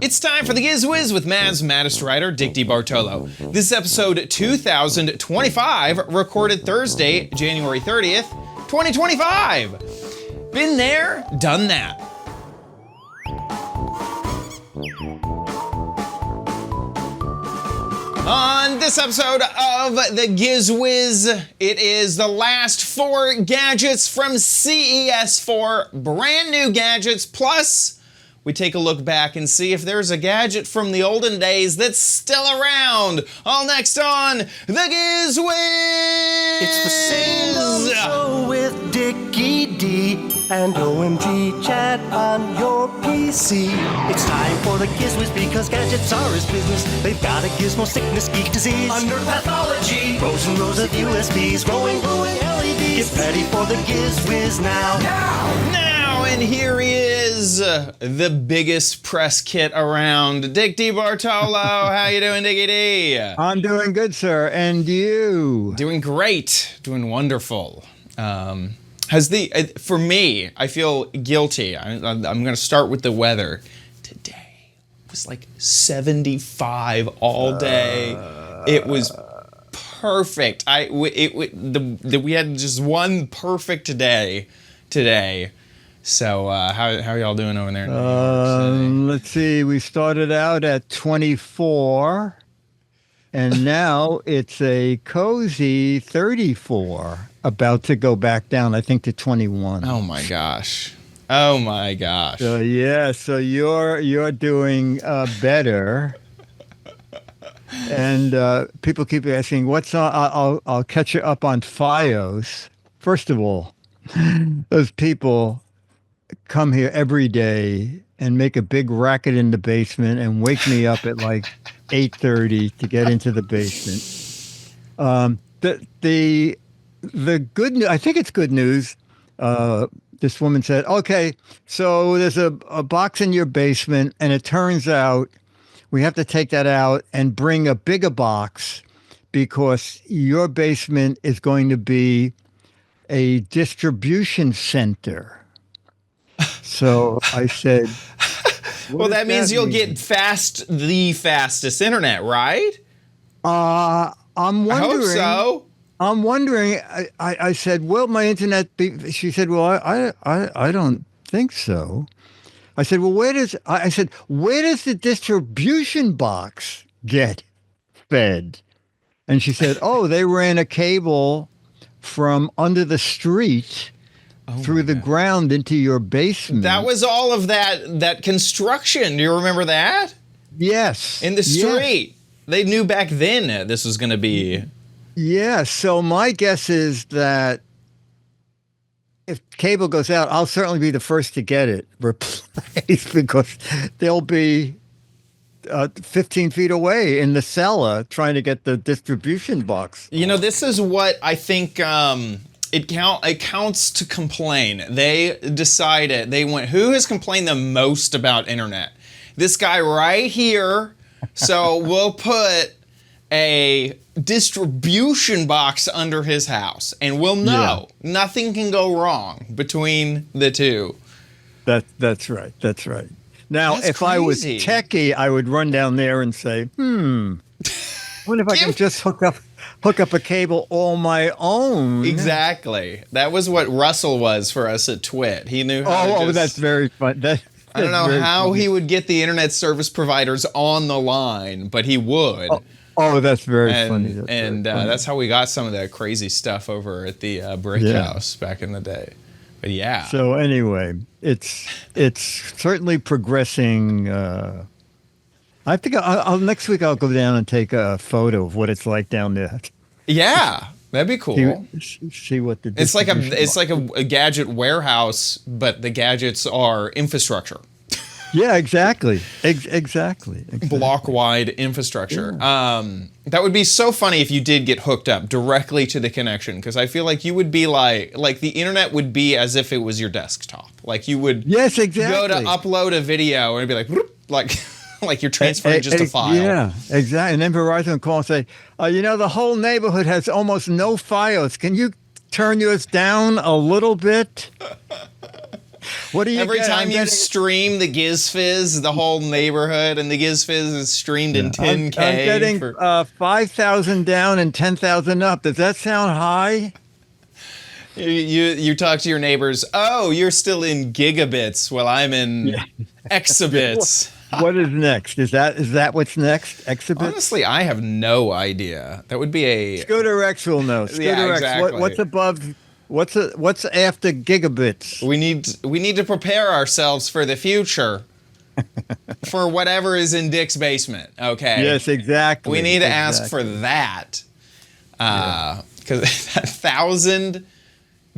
It's time for the Giz Wiz with Mav's maddest writer, Dick DeBartolo. This is episode 2025, recorded Thursday, January 30th, 2025. Been there, done that. On this episode of the Giz Wiz, it is the last 4 gadgets from CES 4, brand new gadgets, plus we take a look back and see if there's a gadget from the olden days that's still around. All next on the Giz Wiz! It's the same old show with Dickie D and OMG chat on your PC. It's time for the Giz Wiz because gadgets are his business. They've got a gizmo sickness, geek disease, under pathology, rows and rows of USBs, glowing LEDs. Get ready for the Giz Wiz now. Now, and here he is, the biggest press kit around, Dick DeBartolo. How you doing, Dickie D? I'm doing good, sir. And you? Doing great. Doing wonderful. For me, I feel guilty. I'm going to start with the weather. Today was like 75 all day. It was perfect. We had just one perfect day today. So how y'all doing over there? Let's see. We started out at 24, and now it's a cozy 34. About to go back down, I think, to 21. Oh my gosh! Oh my gosh! So yeah, so you're doing better. And people keep asking, "What's on?" I'll catch you up on FiOS. First of all, those people come here every day and make a big racket in the basement and wake me up at like 8:30 to get into the basement. The good news, I think it's good news. This woman said, okay, so there's a box in your basement, and it turns out we have to take that out and bring a bigger box because your basement is going to be a distribution center. So I said, well, that means you'll get the fastest internet, right? I'm wondering. I hope so. I'm wondering. I said, "Will my internet be?" She said, "Well, I don't think so." I said, "Well, where does the distribution box get fed?" And she said, "Oh, they ran a cable from under the street through the ground into your basement." That was all of that construction. Do you remember that? Yes. In the street, they knew back then this was going to be. Yeah, so my guess is that if cable goes out, I'll certainly be the first to get it replaced because they'll be 15 feet away in the cellar trying to get the distribution box. You know, this is what I think it counts to complain. They decided, who has complained the most about internet? This guy right here. So we'll put a distribution box under his house, and we'll know nothing can go wrong between the two. That's right. That's right. Now, That's if I was crazy. techie, I would run down there and say, what if I can just hook up a cable on my own? Exactly. That was what Russell was for us at Twit. He knew how to that's very fun. I don't know how he would get the internet service providers on the line, but he would. Oh, that's very funny. That's how we got some of that crazy stuff over at the Brick House back in the day. But yeah. So anyway, it's certainly progressing. I think next week I'll go down and take a photo of what it's like down there. Yeah, that'd be cool. See what the it's like a gadget warehouse, but the gadgets are infrastructure. Yeah, exactly. Exactly. Block-wide infrastructure. Yeah. That would be so funny if you did get hooked up directly to the connection, because I feel like you would be like the internet would be as if it was your desktop. Like you would go to upload a video and it'd be like you're transferring just a file. Yeah, exactly. And then Verizon would call and say, the whole neighborhood has almost no FiOS. Can you turn yours down a little bit? What do you Every get? time you stream the Giz Fizz, the whole neighborhood and the Giz Fizz is streamed in 10K. I'm getting 5,000 down and 10,000 up. Does that sound high? You talk to your neighbors. Oh, you're still in gigabits while I'm in exabits. What is next? Is that what's next? Exhibit? Honestly, I have no idea. That would be a Scooter X will know. Scooter X. Exactly. What's above? What's after gigabits? We need to prepare ourselves for the future. For whatever is in Dick's basement. Okay. Yes, exactly. We need to ask for that. Because 1,000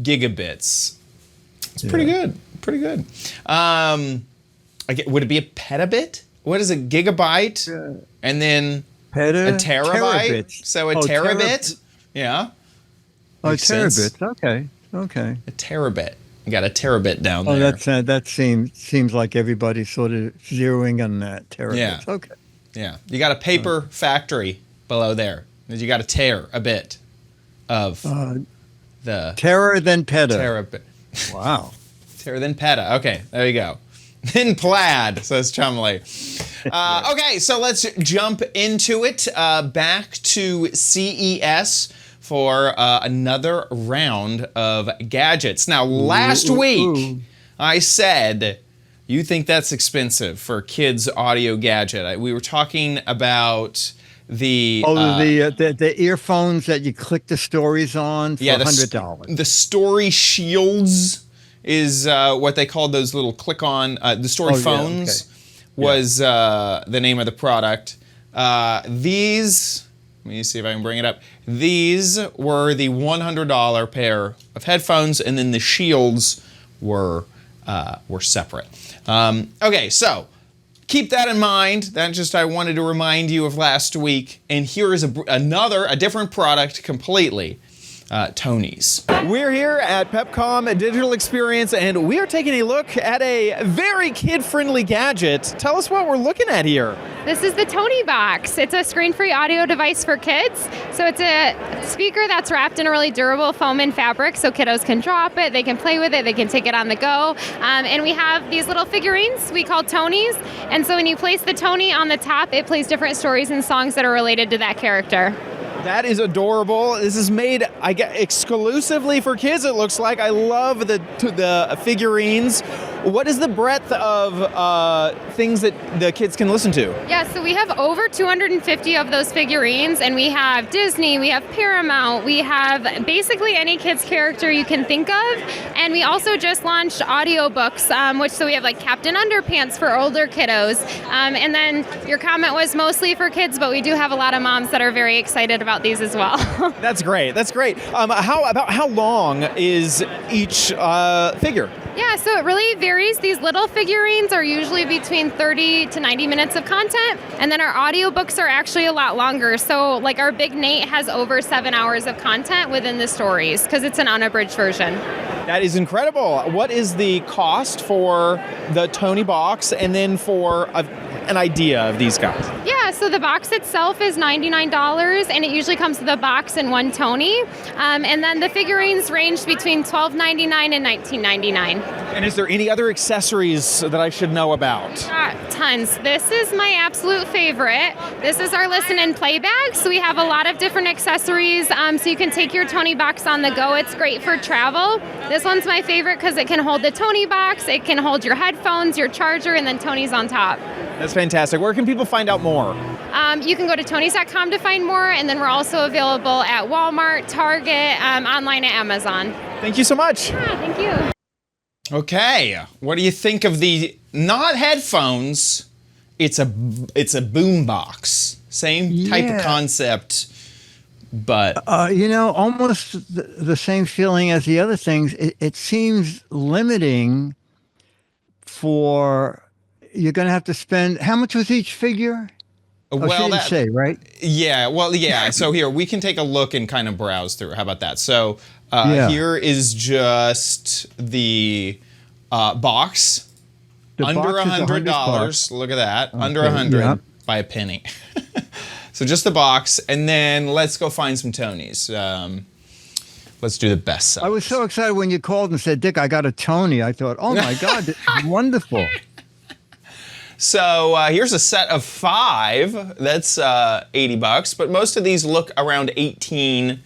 gigabits. It's pretty good. Pretty good. Would it be a petabit? What is a gigabyte? And then a terabyte? Terabits. So a terabit? Yeah. Oh, Makes sense. terabits. Okay. A terabit. You got a terabit down Oh, there. that seems like everybody's sort of zeroing on that. Terabits. Yeah. Okay. Yeah. You got a paper factory below there. You got to tear a bit of the Terror then peta. terabit. Wow. Terror then peta. Okay, there you go. Then plaid, says Chumley. Okay, so let's jump into it. Back to CES for another round of gadgets. Now, last week, I said, you think that's expensive for a kid's audio gadget. We were talking about the the earphones that you click the stories on for $100. The story shields is what they called those little click-on, the story phones was the name of the product. These, let me see if I can bring it up. These were the $100 pair of headphones, and then the shields were separate. Okay, so keep that in mind. That just I wanted to remind you of last week. And here is a different product completely. Tony's. We're here at Pepcom Digital Experience, and we are taking a look at a very kid-friendly gadget. Tell us what we're looking at here. This is the Toniebox. It's a screen-free audio device for kids. So it's a speaker that's wrapped in a really durable foam and fabric, so kiddos can drop it, they can play with it, they can take it on the go. And we have these little figurines we call Tonys. And so when you place the Tony on the top, it plays different stories and songs that are related to that character. That is adorable. This is made, I guess, exclusively for kids, it looks like. I love the figurines. What is the breadth of things that the kids can listen to? Yeah, so we have over 250 of those figurines, and we have Disney, we have Paramount, we have basically any kid's character you can think of. And we also just launched audiobooks, so we have like Captain Underpants for older kiddos. And then your comment was mostly for kids, but we do have a lot of moms that are very excited about these as well. That's great. That's great. How long is each figure? Yeah, so it really varies. These little figurines are usually between 30 to 90 minutes of content, and then our audiobooks are actually a lot longer. So like our Big Nate has over 7 hours of content within the stories because it's an unabridged version. That is incredible. What is the cost for the Toniebox and then for an idea of these guys? Yeah, so the box itself is $99, and it usually comes with a box and one Tony. And then the figurines range between $12.99 and $19.99. And is there any other accessories that I should know about? Tons. This is my absolute favorite. This is our listen and play bag. So we have a lot of different accessories. So you can take your Toniebox on the go. It's great for travel. This one's my favorite because it can hold the Toniebox, it can hold your headphones, your charger, and then Tony's on top. That's fantastic. Where can people find out more? You can go to tonys.com to find more, and then we're also available at Walmart, Target, online at Amazon. Thank you so much. Yeah, thank you. Okay, what do you think of the not headphones? It's a boom box. Same type of concept, but almost the same feeling as the other things. It seems limiting. You're going to have to spend. How much was each figure? Well, she didn't say, right? Yeah. Well, yeah. So here we can take a look and kind of browse through. How about that? So here is just the box. Under $100. Look at that. Okay, under $100 by a penny. So just the box, and then let's go find some Tonys. Let's do the best sellers. I was so excited when you called and said, Dick, I got a Tony. I thought, oh my God, this is wonderful. So here's a set of 5. That's $80, but most of these look around 18.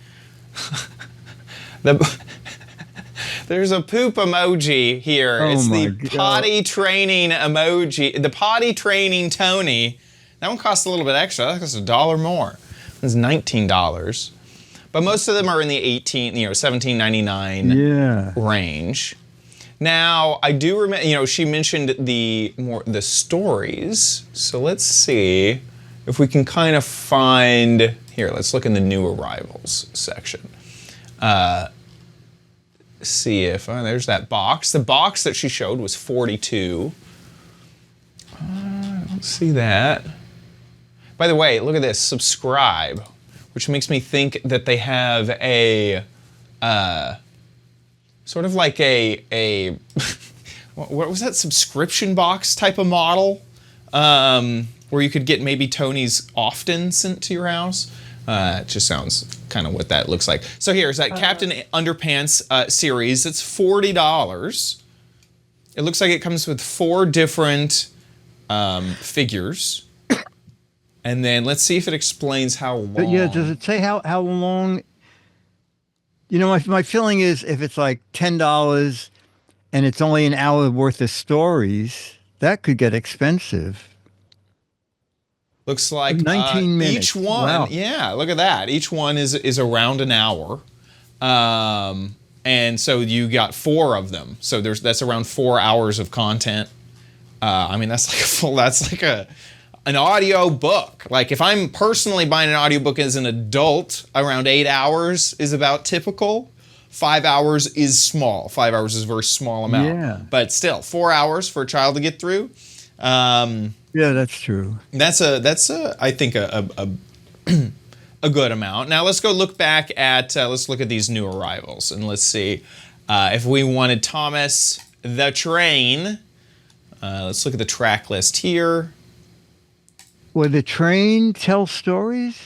There's a poop emoji here. Oh it's the my God. potty training emoji. The potty training Tony. That one costs a little bit extra. That costs $1 more. It's $19. But most of them are in the $17.99 range. Now, I do remember, she mentioned the stories. So let's see if we can kind of find, here, let's look in the new arrivals section. See if, there's that box. The box that she showed was $42. I don't see that. By the way, look at this, subscribe, which makes me think that they have a, sort of like a what was that, subscription box type of model, where you could get maybe Tony's often sent to your house. It just sounds kind of what that looks like. So here's that Captain Underpants series. It's $40. It looks like it comes with 4 different figures. And then let's see if it explains how long. But yeah, does it say how long? My feeling is if it's like $10 and it's only an hour worth of stories, that could get expensive. Looks like 19 minutes. Each one, wow. Yeah, look at that. Each one is around an hour. And so you got 4 of them. So that's around 4 hours of content. That's like an audio book. Like if I'm personally buying an audiobook as an adult, around 8 hours is about typical. 5 hours is small. 5 hours is a very small amount. Yeah. But still, 4 hours for a child to get through. Yeah, that's true. That's I think a good amount. Now let's go look back at let's look at these new arrivals and let's see if we wanted Thomas the Train. Let's look at the track list here. Will the train tell stories?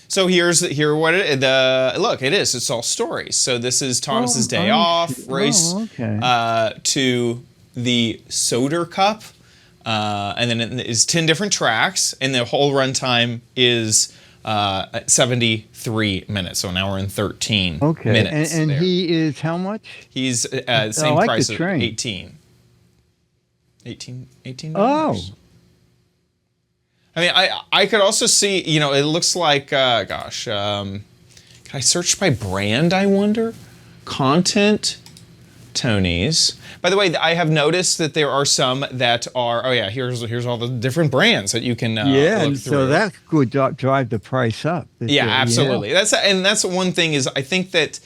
So here what it is. It's all stories. So this is Thomas's day off race to the Soder Cup. And then it is 10 different tracks, and the whole runtime is 73 minutes, so an hour and 13 minutes. And he is how much? He's same like price the of train. 18. $18. Oh. I mean, I could also see, it looks like, can I search by brand, I wonder? Content, Tony's. By the way, I have noticed that there are some that are, here's all the different brands that you can look through. So that could drive the price up. Yeah, absolutely. Yeah. That's one thing is I think that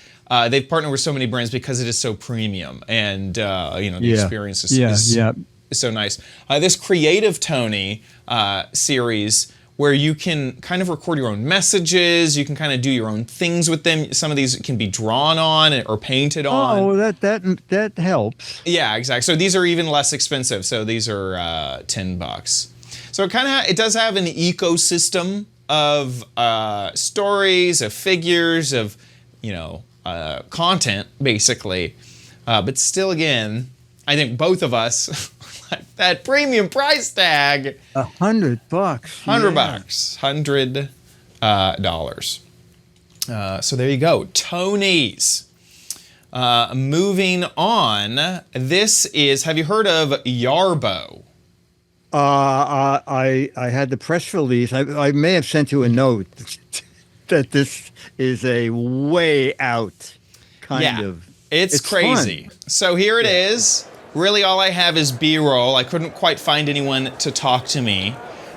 they've partnered with so many brands because it is so premium and, the experience is so nice. This Creative Tony series where you can kind of record your own messages, you can kind of do your own things with them. Some of these can be drawn on or painted on. Oh, that helps. Yeah, exactly. So these are even less expensive. So these are $10. So it does have an ecosystem of stories, of figures, of content basically. But still, again, I think both of us. That premium price tag. $100. $100. $100. So there you go. Tony's. Moving on. This is. Have you heard of Yarbo? I had the press release. I may have sent you a note that this is a way out kind of. It's crazy. Fun. So here it is. Really, all I have is B-roll. I couldn't quite find anyone to talk to me.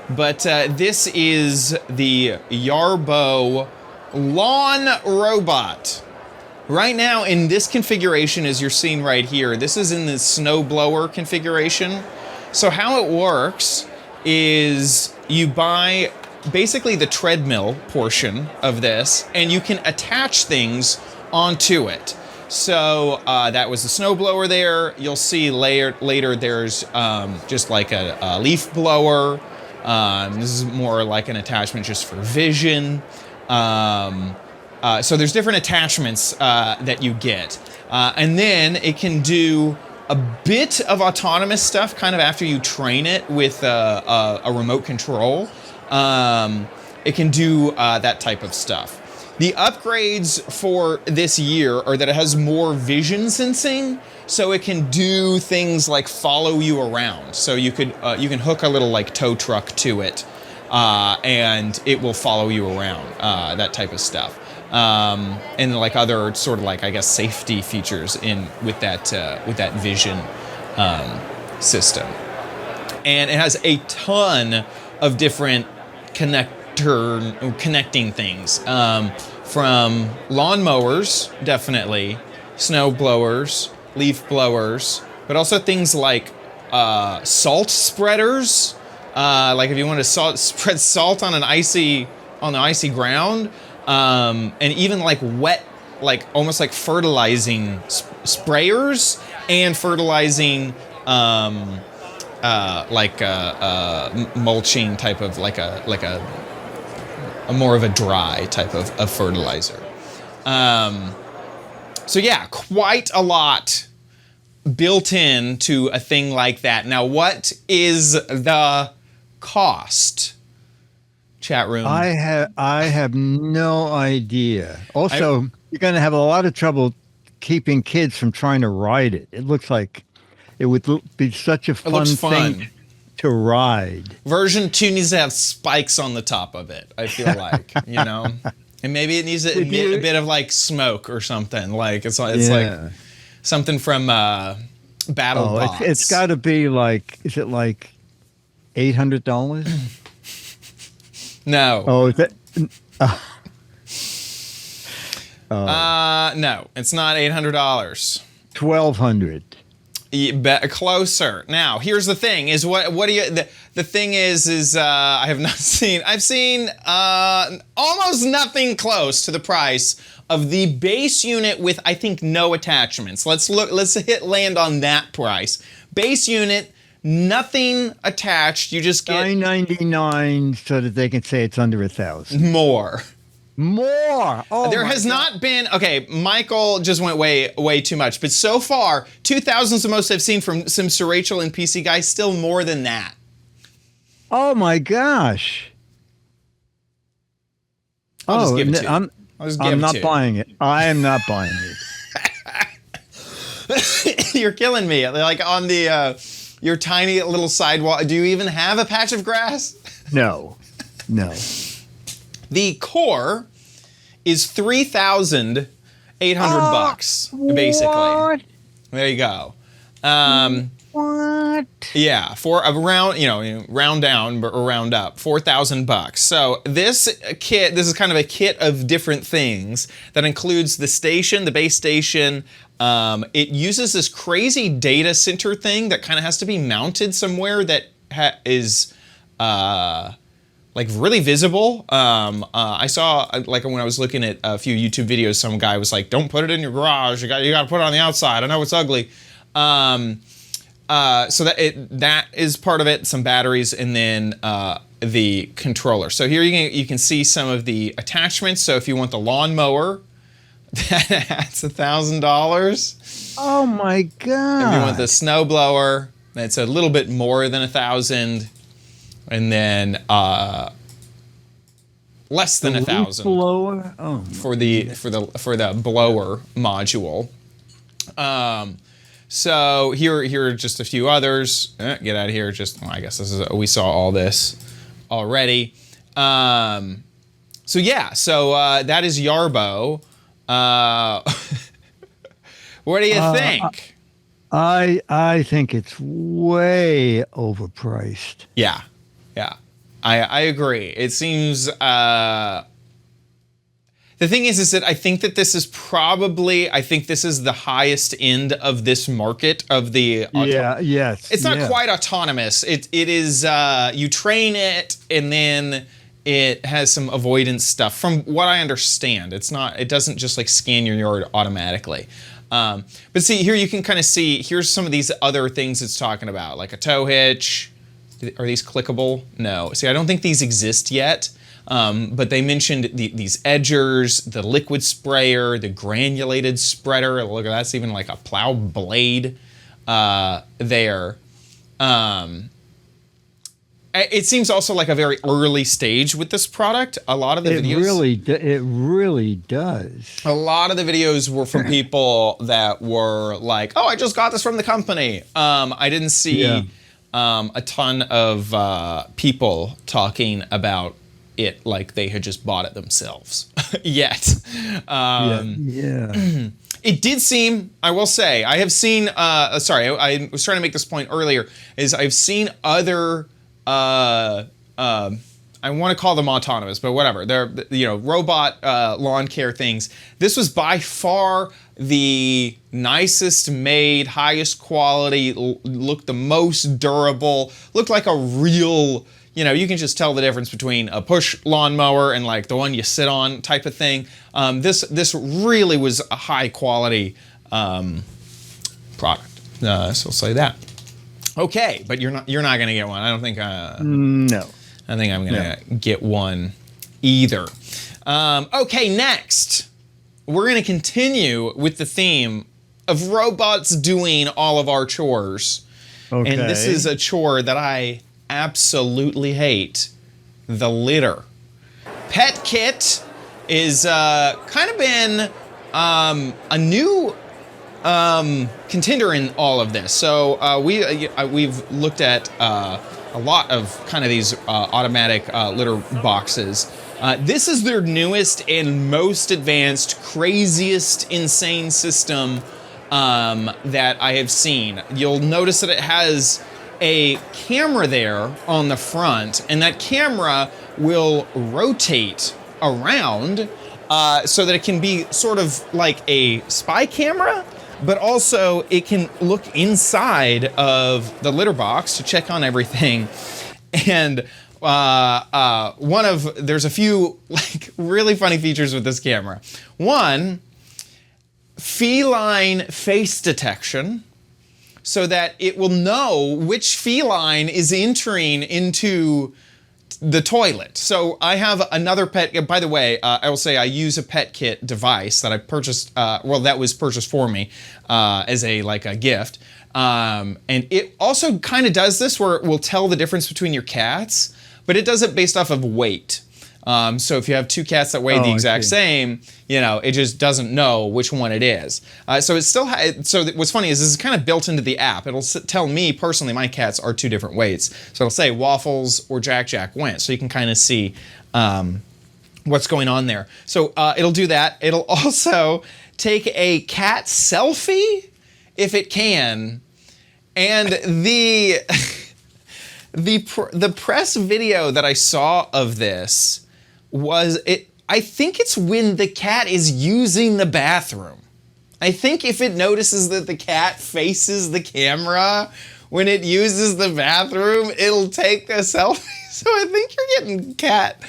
But this is the Yarbo lawn robot. Right now, in this configuration, as you're seeing right here, this is in the snowblower configuration. So how it works is you buy basically the treadmill portion of this, and you can attach things onto it. So that was the snowblower there. You'll see later there's just like a leaf blower. This is more like an attachment just for vision. So there's different attachments that you get. And then it can do a bit of autonomous stuff kind of after you train it with a remote control. It can do that type of stuff. The upgrades for this year are that it has more vision sensing, so it can do things like follow you around. So you can hook a little like tow truck to it, and it will follow you around, that type of stuff. And like other sort of like, I guess, safety features with that vision system. And it has a ton of different connecting things, from lawnmowers, definitely, snow blowers, leaf blowers, but also things like salt spreaders. Like if you want to spread salt on the icy ground, and even like wet, like almost like fertilizing sprayers and fertilizing, mulching type of like a more of a dry type of fertilizer. So yeah, quite a lot built in to a thing like that. Now, what is the cost? Chat room. I have no idea. Also, you're going to have a lot of trouble keeping kids from trying to ride it. It looks like it would be such a fun thing to ride. Version 2 needs to have spikes on the top of it, I feel like, And maybe it needs to emit a bit of like smoke or something. Like it's like something from BattleBots. It's got to be like, is it like $800? No. Oh, is it? No, it's not $800. $1,200. Closer. Now, here's the thing: is what do you? The thing is I have not seen. I've seen almost nothing close to the price of the base unit with, I think, no attachments. Let's land on that price. Base unit, nothing attached. You just get $999 so that they can say it's under $1,000. More. Oh, there has not been. Okay, Michael just went way too much. But so far, 2,000 is the most I've seen from Sims Rachel and PC Guy. Still more than that. Oh my gosh! I'll just give it to you. I'm not buying it. I am not buying it. You're killing me. Like on the your tiny little sidewalk. Do you even have a patch of grass? No. The core is $3,800 basically. What? There you go. What? Yeah, for around, round down or round up, $4,000. So this is kind of a kit of different things that includes the station, the base station. It uses this crazy data center thing that kind of has to be mounted somewhere that is like really visible. I saw, like when I was looking at a few YouTube videos, some guy was like, "Don't put it in your garage. You got to put it on the outside. I know it's ugly." So that is part of it. Some batteries, and then the controller. So here you can see some of the attachments. So if you want the lawnmower, that's $1,000. Oh my god! If you want the snowblower, that's a little bit more than $1,000. And then less than $1,000 blower? Oh, for the blower module. So here are just a few others. Get out of here. I guess we saw all this already. So that is Yarbo. What do you think? I think it's way overpriced. Yeah. I agree. It seems the thing is that I think that this is the highest end of this market of the yes. It's not quite autonomous. It is you train it and then it has some avoidance stuff from what I understand. It doesn't just like scan your yard automatically. But see here you can kind of see here's some of these other things it's talking about, like a tow hitch. Are these clickable? No. See, I don't think these exist yet. But they mentioned these edgers, the liquid sprayer, the granulated spreader. Look, that's even like a plow blade there. It seems also like a very early stage with this product. A lot of the videos... It really does. A lot of the videos were from people that were like, oh, I just got this from the company. I didn't see a ton of people talking about it like they had just bought it themselves yet. It did seem, I will say, I have seen, sorry, I was trying to make this point earlier, is I've seen other... I want to call them autonomous, but whatever. They're, robot lawn care things. This was by far the nicest made, highest quality, looked the most durable, looked like a real, you can just tell the difference between a push lawnmower and like the one you sit on type of thing. This really was a high quality product. So I'll say that. Okay, but you're not gonna get one. I don't think. No. I think I'm gonna get one either. Okay, next we're gonna continue with the theme of robots doing all of our chores. Okay. And this is a chore that I absolutely hate: the litter. Pet Kit is kind of been a new contender in all of this. So we've looked at a lot of kind of these automatic litter boxes. This is their newest and most advanced, craziest, insane system that I have seen. You'll notice that it has a camera there on the front, and that camera will rotate around so that it can be sort of like a spy camera, but also it can look inside of the litter box to check on everything. And there's a few like really funny features with this camera. One, feline face detection, so that it will know which feline is entering into the toilet. So I have another pet. By the way, I will say I use a Pet Kit device that I purchased. That was purchased for me as a gift. And it also kind of does this where it will tell the difference between your cats, but it does it based off of weight. So if you have two cats that weigh the exact same, it just doesn't know which one it is. So it's still. So what's funny is this is kind of built into the app. It'll tell me personally my cats are two different weights. So it'll say Waffles or Jack went. So you can kind of see what's going on there. So it'll do that. It'll also take a cat selfie if it can, and the press video that I saw of this was it. I think it's when the cat is using the bathroom. I think if it notices that the cat faces the camera when it uses the bathroom, it'll take a selfie. So I think you're getting cat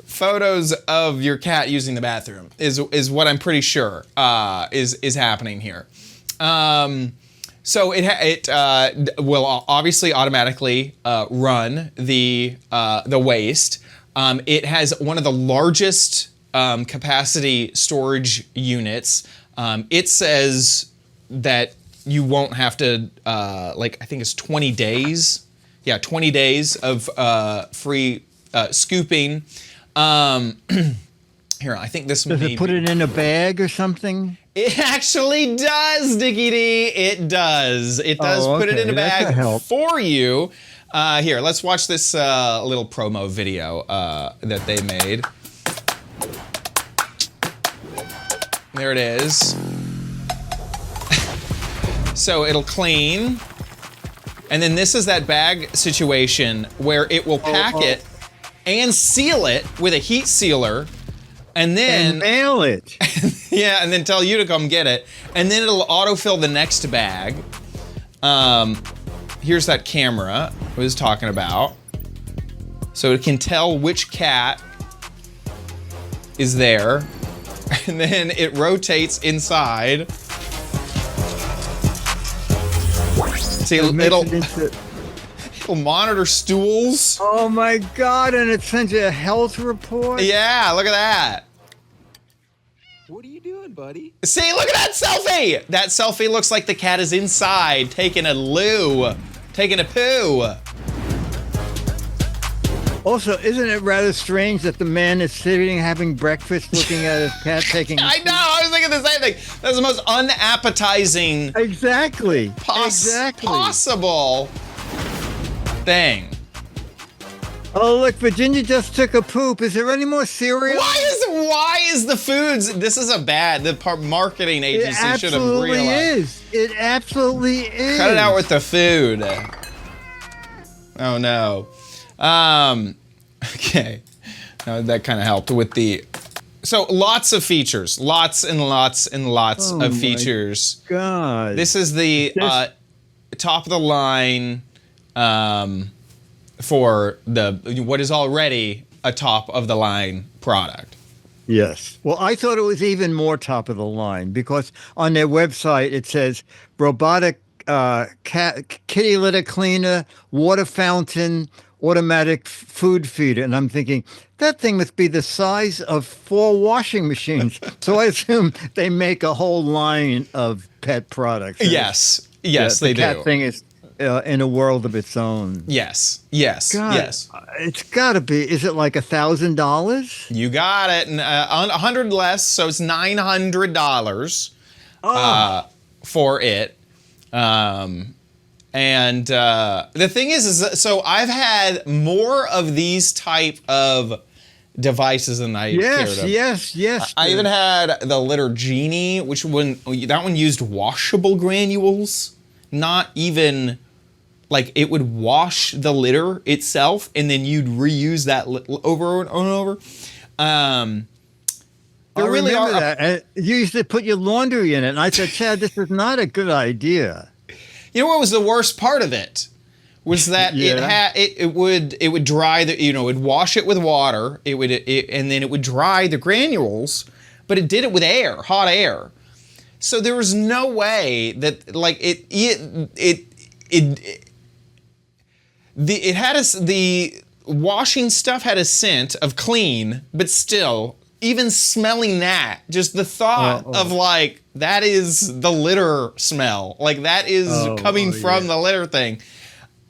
photos of your cat using the bathroom is what I'm pretty sure is happening here. So it will obviously automatically run the waste. It has one of the largest capacity storage units. It says that you won't have to, I think it's 20 days. Yeah, 20 days of free scooping. Here, I think this Does it put it in a bag or something? It actually does, Dickie D. It does. It does put it in a bag for you. Here, let's watch this little promo video that they made. There it is. So it'll clean. And then this is that bag situation where it will pack it and seal it with a heat sealer. And then mail it. Yeah, and then tell you to come get it. And then it'll autofill the next bag. Here's that camera I was talking about. So it can tell which cat is there. And then it rotates inside. See, it'll little monitor stools. Oh my God! And it sends you a health report. Yeah, look at that. What are you doing, buddy? See, look at that selfie. That selfie looks like the cat is inside taking a loo, taking a poo. Also, isn't it rather strange that the man is sitting having breakfast, looking at his cat taking? I know. I was thinking the same thing. That's the most unappetizing Exactly. possible thing. Oh, look, Virginia just took a poop. Is there any more cereal? Why is the foods? This is the marketing agency should have realized. It absolutely is. Cut it out with the food. Oh no. Okay. That kind of helped with the. So lots of features, lots and lots and lots of features. God. This is the top of the line for what is already a top of the line product. Yes. Well, I thought it was even more top of the line because on their website it says robotic kitty litter cleaner, water fountain, automatic food feeder. And I'm thinking, that thing must be the size of 4 washing machines. So I assume they make a whole line of pet products. Yes, they do. The cat thing is in a world of its own. Yes. God, it's got to be. Is it like $1,000? You got it. And, 100 less, so it's $900 for it. And the thing is so I've had more of these type of devices than I cared of. Yes. I even had the Litter Genie, that one used washable granules, not even like it would wash the litter itself, and then you'd reuse that over and over. I remember that. And you used to put your laundry in it, and I said, Chad, this is not a good idea. You know what was the worst part of it? Was that it would dry it would wash it with water, and then it would dry the granules, but it did it with air, hot air. So there was no way that the washing stuff had a scent of clean, but still, even smelling that, just the thought of like, that is the litter smell. Like that is coming from the litter thing.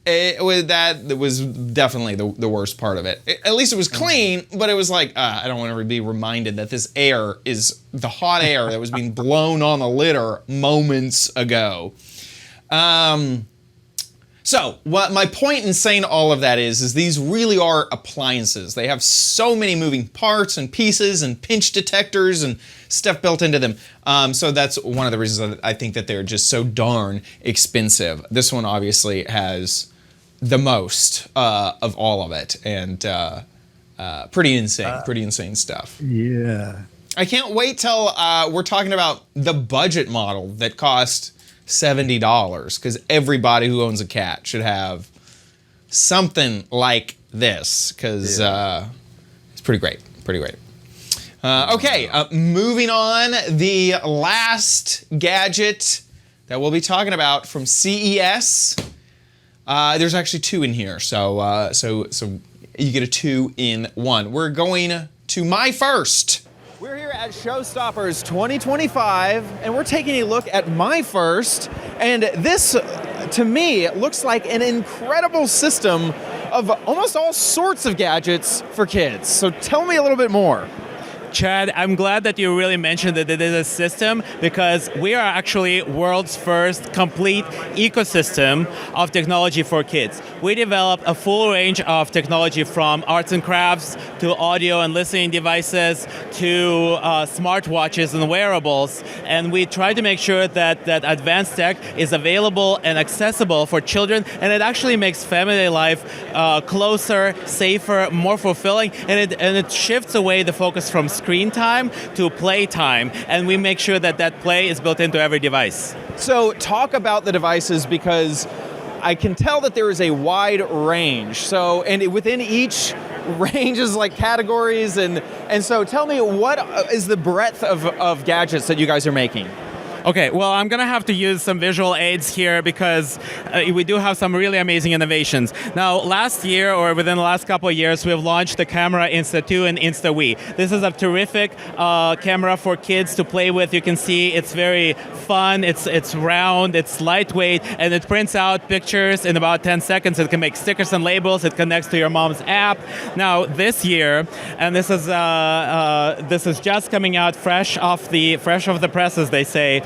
That was definitely the worst part of it. At least it was clean, but it was like, I don't want to be reminded that this air is the hot air that was being blown on the litter moments ago. So what my point in saying all of that is these really are appliances. They have so many moving parts and pieces and pinch detectors and stuff built into them. So that's one of the reasons that I think that they're just so darn expensive. This one obviously has the most of all of it, and pretty insane stuff. Yeah. I can't wait till we're talking about the budget model that cost $70, because everybody who owns a cat should have something like this, because it's pretty great. Okay, moving on. The last gadget that we'll be talking about from CES. There's actually 2 in here, so you get a 2 in 1. We're going to my first. We're here at Showstoppers 2025, and we're taking a look at my first. And this, to me, looks like an incredible system of almost all sorts of gadgets for kids. So tell me a little bit more. Chad, I'm glad that you really mentioned that it is a system, because we are actually world's first complete ecosystem of technology for kids. We developed a full range of technology, from arts and crafts to audio and listening devices to smartwatches and wearables, and we try to make sure that advanced tech is available and accessible for children, and it actually makes family life closer, safer, more fulfilling, and it shifts away the focus from screen time to play time, and we make sure that play is built into every device. So talk about the devices, because I can tell that there is a wide range. So, and within each range is like categories, and so tell me, what is the breadth of gadgets that you guys are making? Okay, well, I'm going to have to use some visual aids here because we do have some really amazing innovations. Now, last year or within the last couple of years, we've launched the camera Insta2 and Insta-Wii. This is a terrific camera for kids to play with. You can see it's very fun, it's round, it's lightweight, and it prints out pictures in about 10 seconds. It can make stickers and labels. It connects to your mom's app. Now, this year, and this is just coming out fresh off the press, as they say.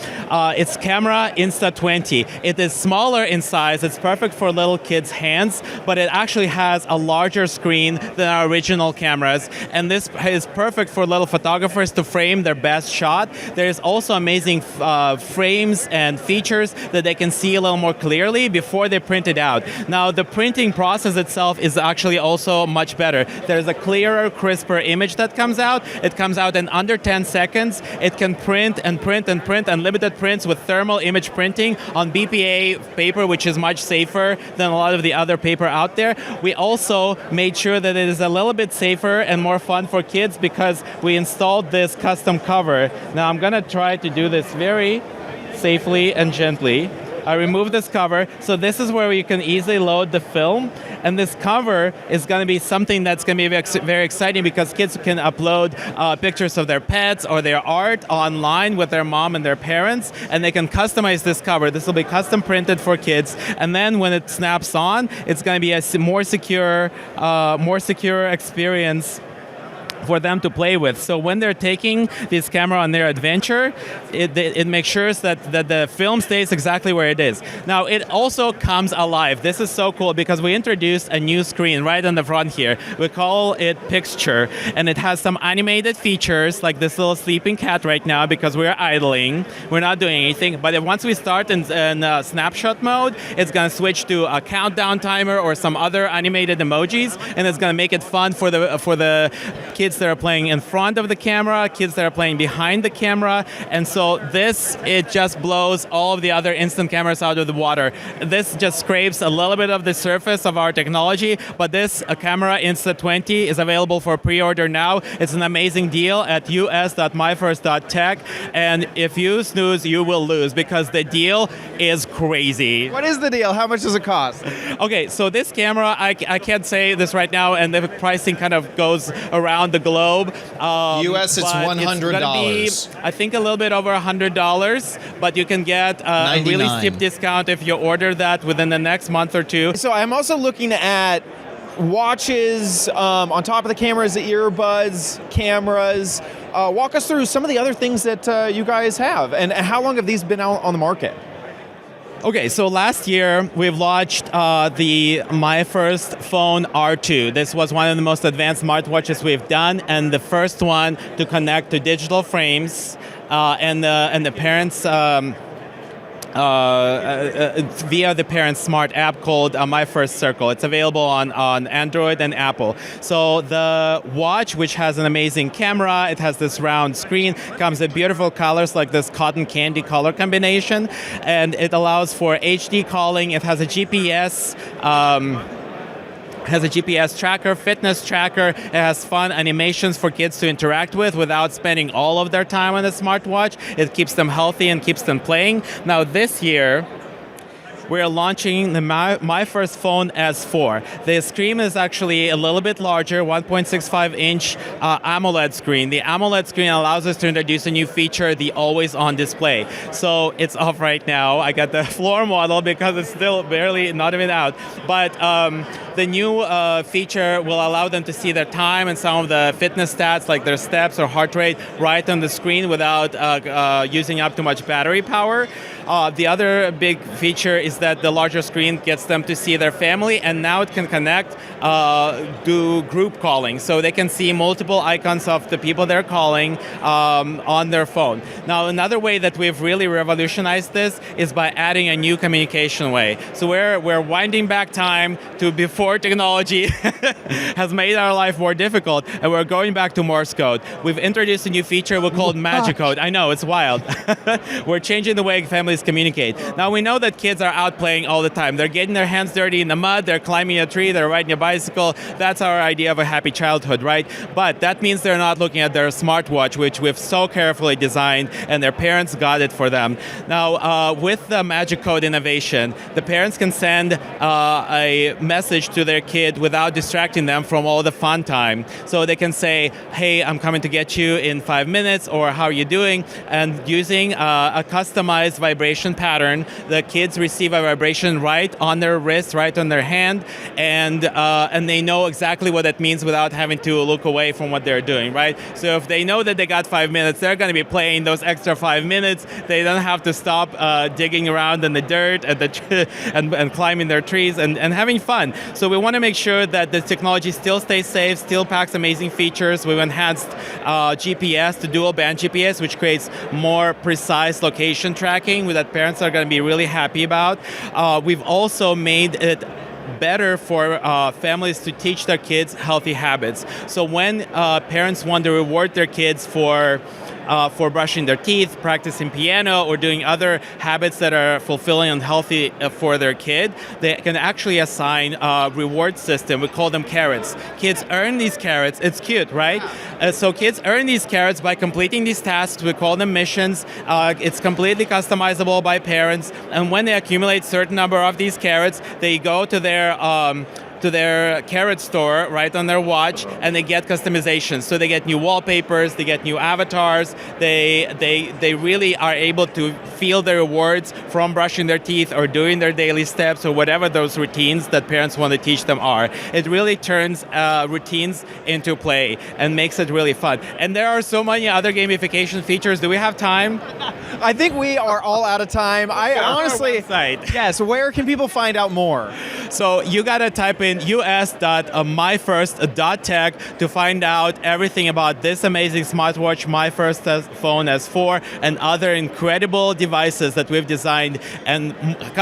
It's camera Insta20. It is smaller in size. It's perfect for little kids' hands, but it actually has a larger screen than our original cameras. And this is perfect for little photographers to frame their best shot. There's also amazing frames and features that they can see a little more clearly before they print it out. Now, the printing process itself is actually also much better. There's a clearer, crisper image that comes out. It comes out in under 10 seconds. It can print and print and print, unlimited prints with thermal image printing on BPA paper, which is much safer than a lot of the other paper out there. We also made sure that it is a little bit safer and more fun for kids because we installed this custom cover. Now I'm going to try to do this very safely and gently. I removed this cover, so this is where you can easily load the film, and this cover is going to be something that's going to be very exciting because kids can upload pictures of their pets or their art online with their mom and their parents, and they can customize this cover. This will be custom printed for kids, and then when it snaps on, it's going to be a more secure experience for them to play with. So when they're taking this camera on their adventure, it makes sure that the film stays exactly where it is. Now, it also comes alive. This is so cool because we introduced a new screen right on the front here. We call it Picture, and it has some animated features like this little sleeping cat right now because we're idling. We're not doing anything. But once we start in snapshot mode, it's going to switch to a countdown timer or some other animated emojis, and it's going to make it fun for the kids that are playing in front of the camera, kids that are playing behind the camera, and so it just blows all of the other instant cameras out of the water. This just scrapes a little bit of the surface of our technology, but this camera Insta20 is available for pre-order now. It's an amazing deal at us.myfirst.tech, and if you snooze, you will lose because the deal is crazy. What is the deal? How much does it cost? Okay, so this camera, I can't say this right now, and the pricing kind of goes around the globe. US, it's $100. I think a little bit over $100, but you can get a really steep discount if you order that within the next month or two. So I'm also looking at watches, on top of the cameras, the earbuds, cameras. Walk us through some of the other things that you guys have, and how long have these been out on the market? Okay, so last year we've launched the My First Phone R2. This was one of the most advanced smartwatches we've done, and the first one to connect to digital frames and the parents. Via the parent's smart app called My First Circle. It's available on Android and Apple. So the watch, which has an amazing camera, it has this round screen, comes in beautiful colors like this cotton candy color combination, and it allows for HD calling. It has a GPS. Has a GPS tracker, fitness tracker. It has fun animations for kids to interact with without spending all of their time on the smartwatch. It keeps them healthy and keeps them playing. Now this year, we're launching the My First Phone S4. The screen is actually a little bit larger, 1.65-inch AMOLED screen. The AMOLED screen allows us to introduce a new feature, the always-on display. So it's off right now. I got the floor model because it's still barely not even out. But the new feature will allow them to see their time and some of the fitness stats like their steps or heart rate right on the screen without using up too much battery power. The other big feature is that the larger screen gets them to see their family, and now it can connect, do group calling. So they can see multiple icons of the people they're calling on their phone. Now, another way that we've really revolutionized this is by adding a new communication way. So we're winding back time to before technology has made our life more difficult, and we're going back to Morse code. We've introduced a new feature we call Magic Code. I know, it's wild. We're changing the way families families communicate. Now, we know that kids are out playing all the time. They're getting their hands dirty in the mud, they're climbing a tree, they're riding a bicycle. That's our idea of a happy childhood, right? But that means they're not looking at their smartwatch, which we've so carefully designed, and their parents got it for them. Now, with the Magic Code innovation, the parents can send a message to their kid without distracting them from all the fun time. So they can say, hey, I'm coming to get you in 5 minutes, or how are you doing? And using a customized vibration pattern, the kids receive a vibration right on their wrist, right on their hand, and they know exactly what that means without having to look away from what they're doing, right? So if they know that they got 5 minutes, they're going to be playing those extra 5 minutes. They don't have to stop digging around in the dirt and climbing their trees and having fun. So we want to make sure that the technology still stays safe, still packs amazing features. We've enhanced GPS to dual band GPS, which creates more precise location tracking that parents are going to be really happy about. We've also made it better for families to teach their kids healthy habits. So when parents want to reward their kids for brushing their teeth, practicing piano, or doing other habits that are fulfilling and healthy for their kid, they can actually assign a reward system. We call them carrots. Kids earn these carrots. It's cute, right? So kids earn these carrots by completing these tasks. We call them missions. It's completely customizable by parents. And when they accumulate a certain number of these carrots, they go to their carrot store right on their watch, and they get customizations. So they get new wallpapers, they get new avatars. They really are able to feel the rewards from brushing their teeth or doing their daily steps or whatever those routines that parents want to teach them are. It really turns routines into play and makes it really fun. And there are so many other gamification features. Do we have time? I think we are all out of time. I honestly, yeah. So where can people find out more? So you gotta type in us.myfirst.tech to find out everything about this amazing smartwatch, My First Phone S4, and other incredible devices that we've designed, and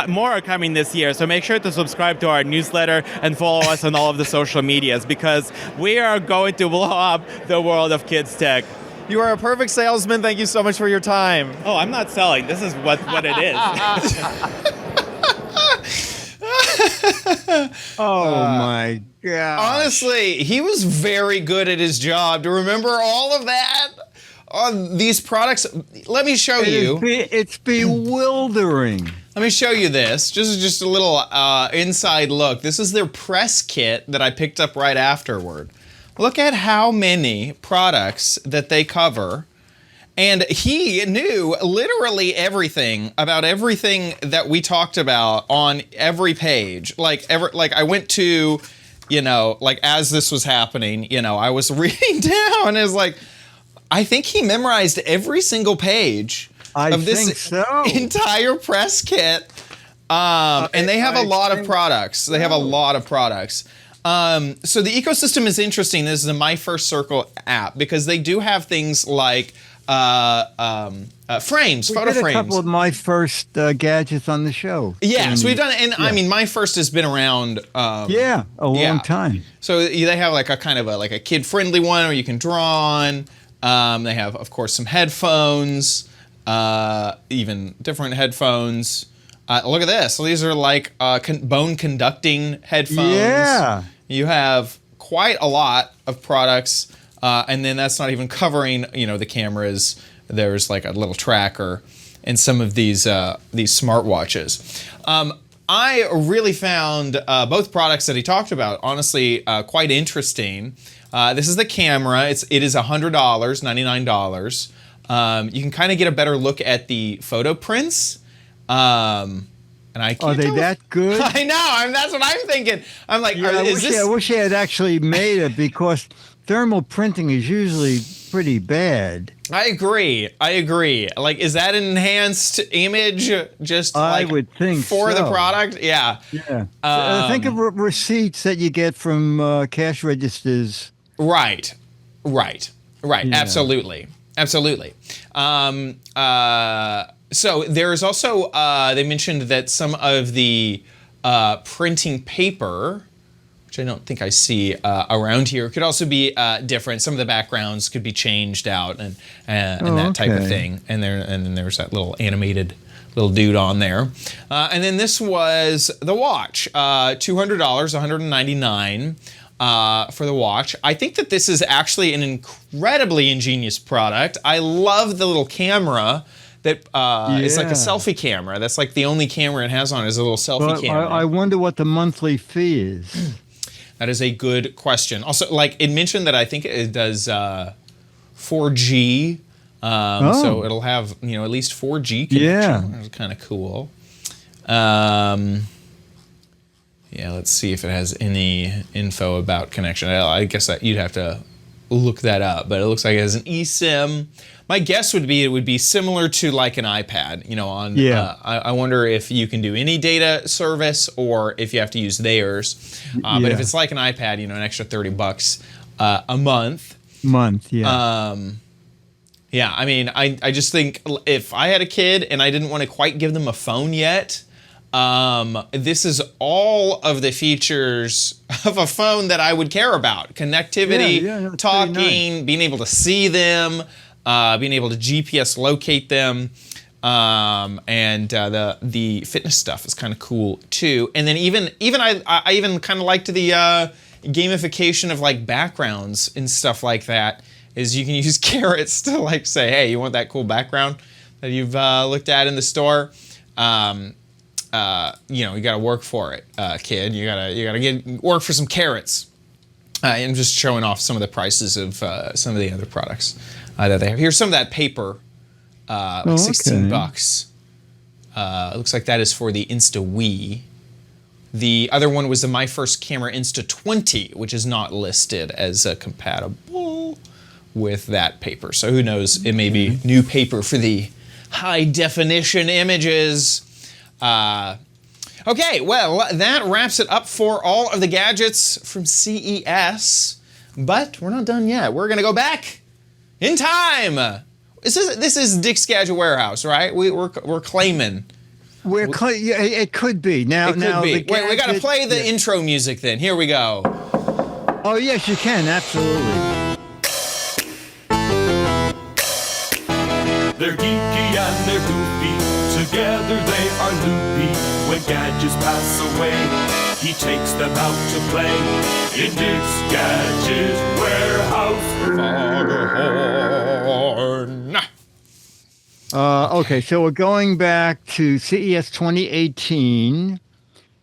more are coming this year. So make sure to subscribe to our newsletter and follow us on all of the social medias, because we are going to blow up the world of kids tech. You are a perfect salesman. Thank you so much for your time. Oh, I'm not selling. This is what it is. Oh my God. Honestly, he was very good at his job. To remember all of that on these products. Let me show you. It's bewildering. Let me show you this. Just a little inside look. This is their press kit that I picked up right afterward. Look at how many products that they cover. And he knew literally everything about everything that we talked about on every page. Like I went to, like as this was happening, I was reading down and it was like, I think he memorized every single page of this entire press kit. And they have a lot of products. They have a lot of products. So the ecosystem is interesting. This is the My First Circle app, because they do have things like frames, photo frames. A couple of My First gadgets on the show. Yeah, so we've done, and I mean, My First has been around. A long time. So they have like a kind of a kid-friendly one where you can draw on. They have, of course, some headphones, even different headphones. Look at this. So these are like bone conducting headphones. Yeah. You have quite a lot of products. And then that's not even covering, the cameras. There's like a little tracker and some of these smartwatches. I really found both products that he talked about, honestly, quite interesting. This is the camera. It is $100, $99. You can kind of get a better look at the photo prints. And I can't Are they that good? I know. That's what I'm thinking. I'm like, I wish they had actually made it, because thermal printing is usually pretty bad. I agree. Like, is that an enhanced image? Just I would think for the product? Yeah. Yeah. Think of receipts that you get from cash registers. Right. Yeah. Absolutely. So there's also, they mentioned that some of the printing paper, which I don't think I see around here, could also be different. Some of the backgrounds could be changed out and that type of thing. And then there's that little animated little dude on there. And then this was the watch, $200, $199 for the watch. I think that this is actually an incredibly ingenious product. I love the little camera that is like a selfie camera. That's like the only camera it has on is a little selfie camera. I wonder what the monthly fee is. That is a good question. Also, like it mentioned that I think it does 4G. So it'll have, at least 4G connection. Yeah. That's kind of cool. Yeah, let's see if it has any info about connection. I guess that you'd have to look that up, but it looks like it has an eSIM. My guess would be it would be similar to like an iPad, I wonder if you can do any data service or if you have to use theirs. But if it's like an iPad, an extra $30 a month. Yeah, I mean, I just think if I had a kid and I didn't want to quite give them a phone yet, this is all of the features of a phone that I would care about. Connectivity, talking, being able to see them, being able to GPS locate them, and the fitness stuff is kind of cool too. And then even I even kind of liked the gamification of like backgrounds and stuff like that. Is you can use carrots to like say, hey, you want that cool background that you've looked at in the store? You got to work for it, kid. You gotta work for some carrots. I'm just showing off some of the prices of some of the other products that they have. Here's some of that paper, like $16. It looks like that is for the Insta-Wii. The other one was the My First Camera Insta-20, which is not listed as compatible with that paper. So who knows, it may be new paper for the high definition images. Okay, well, that wraps it up for all of the gadgets from CES, but we're not done yet. We're gonna go back in time. This is Dick's Gadget Warehouse, right? We're claiming. It could be. Now, Wait, we gotta play the intro music then. Here we go. Oh yes, you can, absolutely. They're geeky and they're goofy, together they are loopy. When gadgets pass away, he takes them out to play in Dick's Gadget Warehouse. Okay, so we're going back to CES 2018,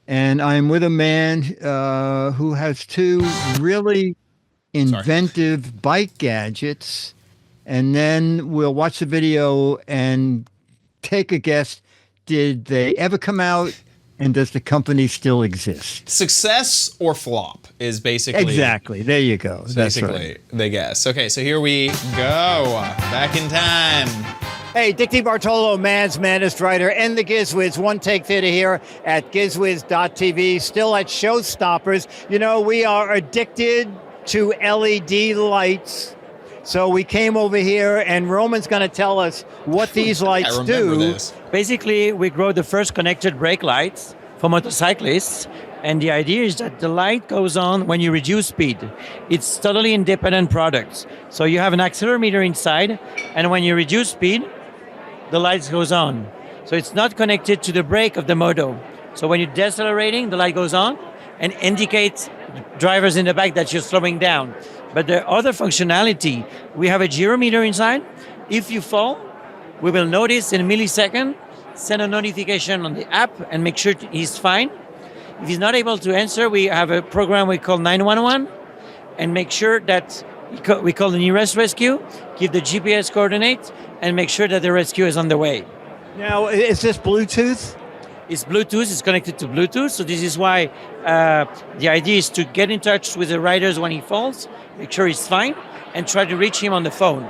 and I'm with a man who has two really inventive bike gadgets. And then we'll watch the video and take a guess. Did they ever come out? And does the company still exist? Success or flop is basically... Exactly. There you go. That's basically the guess. Okay, so here we go. Back in time. Hey, Dick DeBartolo, man's maddest writer, and the Giz Wiz, One Take Theater here at gizwiz.tv, still at Showstoppers. We are addicted to LED lights. So we came over here, and Roman's going to tell us what these lights do. This. Basically, we grow the first connected brake lights for motorcyclists, and the idea is that the light goes on when you reduce speed. It's totally independent products. So you have an accelerometer inside, and when you reduce speed, the light goes on. So it's not connected to the brake of the moto. So when you're decelerating, the light goes on and indicates drivers in the back that you're slowing down. But the other functionality, we have a gyrometer inside. If you fall, we will notice in a millisecond, send a notification on the app and make sure he's fine. If he's not able to answer, we have a program we call 911 and make sure that we call the nearest rescue, give the GPS coordinates, and make sure that the rescue is on the way. Now, is this Bluetooth? It's Bluetooth, it's connected to Bluetooth, so this is why the idea is to get in touch with the riders when he falls, make sure he's fine, and try to reach him on the phone.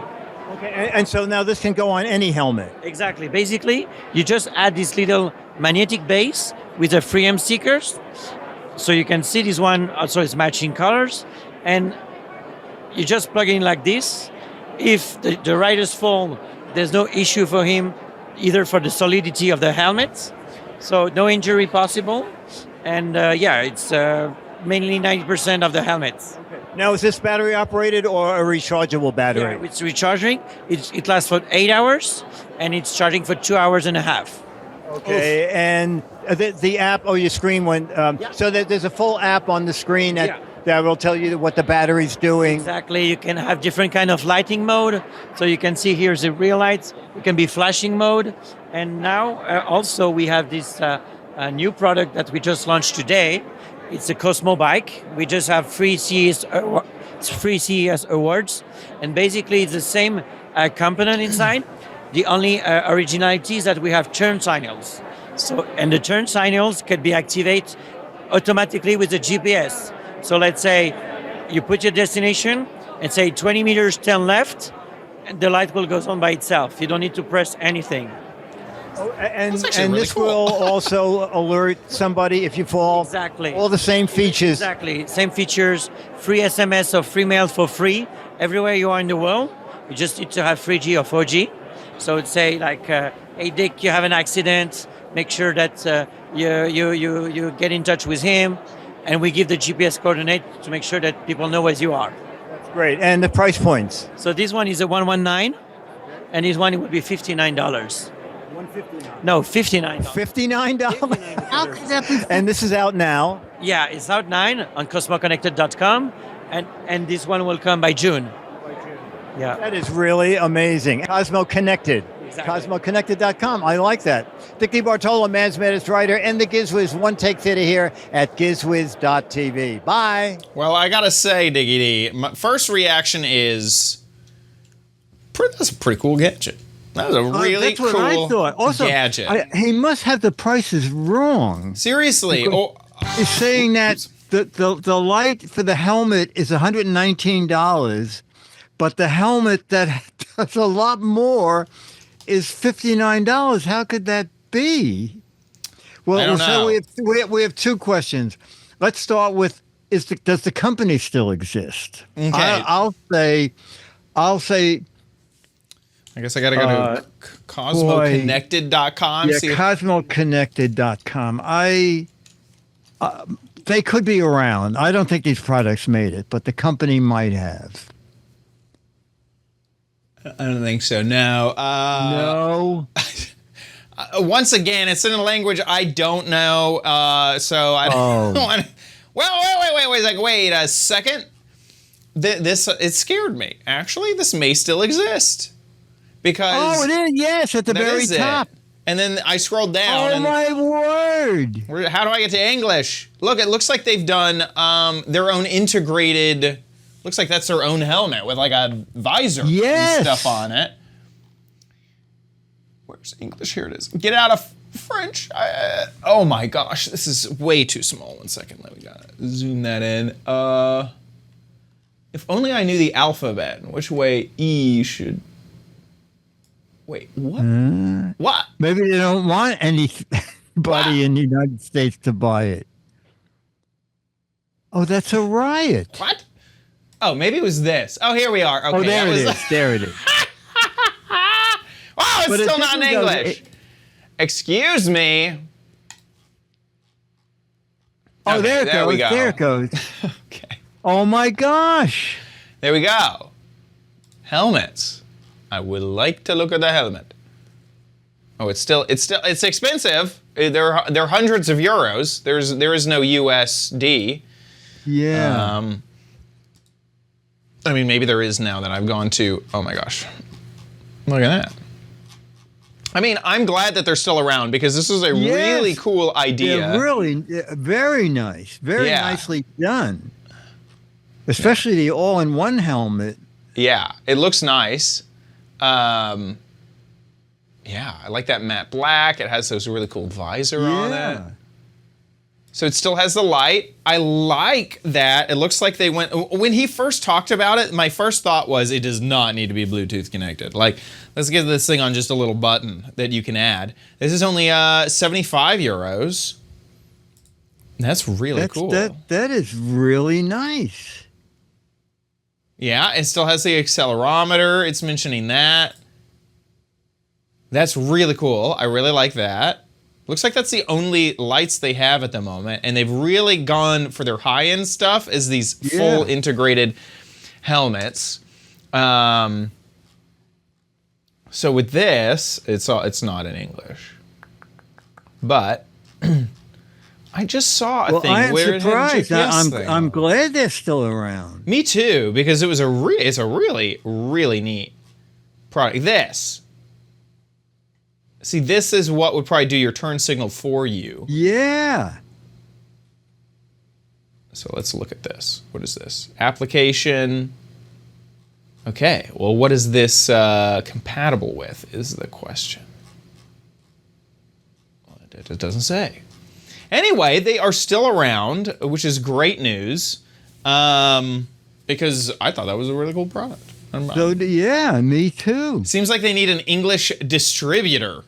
Okay, and so now this can go on any helmet? Exactly. Basically, you just add this little magnetic base with the 3M stickers, so you can see this one also is matching colors, and you just plug in like this. If the riders fall, there's no issue for him, either for the solidity of the helmet, so no injury possible, and it's mainly 90% of the helmets. Now, is this battery operated or a rechargeable battery? Yeah, it's recharging. It lasts for 8 hours, and it's charging for 2 hours and a half. Okay, and the app, your screen went, so there's a full app on the screen that will tell you what the battery's doing. Exactly. You can have different kind of lighting mode. So you can see here's the real lights. It can be flashing mode. And now also we have this new product that we just launched today. It's a Cosmo bike. We just have free CES awards. And basically it's the same component inside. The only originality is that we have turn signals. And the turn signals can be activated automatically with the GPS. So let's say you put your destination and say 20 meters turn left, and the light will go on by itself. You don't need to press anything. And really this cool. will also alert somebody if you fall. Exactly. All the same features. Exactly. Same features, free SMS or free mail for free everywhere you are in the world. You just need to have 3G or 4G. So it'd say like, hey Dick, you have an accident. Make sure that you get in touch with him. And we give the GPS coordinate to make sure that people know where you are. That's great. And the price points? So this one is a 119, and this one would be $59. $159. No, $59. $59? How could that be? And this is out now. Yeah, it's out 9 on cosmoconnected.com, and this one will come by June. Yeah. That is really amazing. Cosmo Connected. Exactly. CosmoConnected.com. I like that. Dick DeBartolo, Man's Maddest Writer, and the Giz Wiz One Take Theater here at gizwiz.tv. Bye. Well, I gotta say, Diggy D, my first reaction is, that's a pretty cool gadget. That was a really That's what I cool thought. Also, gadget. he must have the prices wrong. Seriously. He's saying that the light for the helmet is $119, but the helmet that does a lot more is $59. How could that be? Well, I don't know. So we have two questions. Let's start with: does the company still exist? Okay. I'll say. I guess I gotta go to cosmoconnected.com. Yeah, cosmoconnected.com. They could be around. I don't think these products made it, but the company might have. I don't think so. No. No. Once again, it's in a language I don't know, so I don't want to. Well, wait a second. It scared me. Actually, this may still exist because. Oh, it is. Yes, at the that very is it. top. And then I scrolled down. Oh and my word! how do I get to English? Look, it looks like they've done their own integrated. Looks like that's their own helmet with like a visor and stuff on it. Where's English? Here it is. Get out of French. Oh my gosh, this is way too small. 1 second, let me zoom that in. If only I knew the alphabet, which way E should. Wait, what? What? Maybe they don't want anybody in the United States to buy it. Oh, that's a riot. What? Oh, maybe it was this. Oh, here we are. Okay, Oh, there that it was is. There it is. Oh, it's But it still not in doesn't go- English. Excuse me. Oh, Okay, there it there goes. we go. There it goes. Okay. Oh my gosh. There we go. Helmets. I would like to look at the helmet. Oh, it's expensive. They're hundreds of euros. There is no USD. Yeah. I mean, maybe there is now that I've gone to. Oh my gosh. Look at that. I mean, I'm glad that they're still around because this is a really cool idea. Very nice. Very Yeah. nicely done. Especially the all-in-one helmet. Yeah, it looks nice. Yeah, I like that matte black. It has those really cool visor on it. So it still has the light. I like that. It looks like they went. When he first talked about it, my first thought was it does not need to be Bluetooth connected. Like, let's get this thing on just a little button that you can add. This is only 75 euros. That's really cool. That is really nice. Yeah, it still has the accelerometer. It's mentioning that. That's really cool. I really like that. Looks like that's the only lights they have at the moment, and they've really gone for their high-end stuff as these full integrated helmets. So with this, it's not in English. But I just saw a thing I am where surprised. it had a GPS thing. I'm glad they're still around. Me too, because it's a really, really neat product. See, this is what would probably do your turn signal for you. Yeah. So let's look at this. What is this? Application. Okay, well, what is this compatible with is the question. Well, it doesn't say. Anyway, they are still around, which is great news, because I thought that was a really cool product. So, yeah, me too. Seems like they need an English distributor.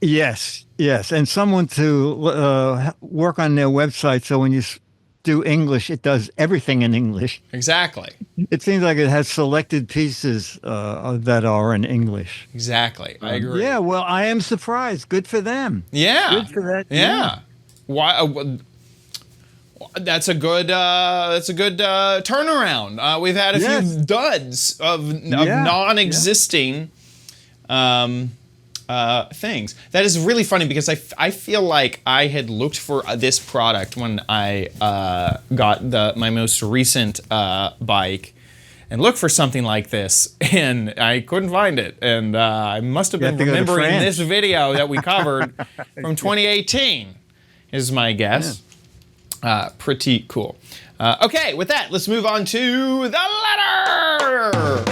Yes, and someone to work on their website so when you do English, it does everything in English. Exactly. It seems like it has selected pieces that are in English. Exactly. I agree. Yeah, well, I am surprised. Good for them. Yeah. Good for that. Yeah. Why? That's a good turnaround. We've had a few duds of non-existing things. That is really funny because I feel like I had looked for this product when I got my most recent bike and looked for something like this, and I couldn't find it. And I must have been remembering this video that we covered from 2018, is my guess. Yeah. Pretty cool. Okay, with that, let's move on to the letter.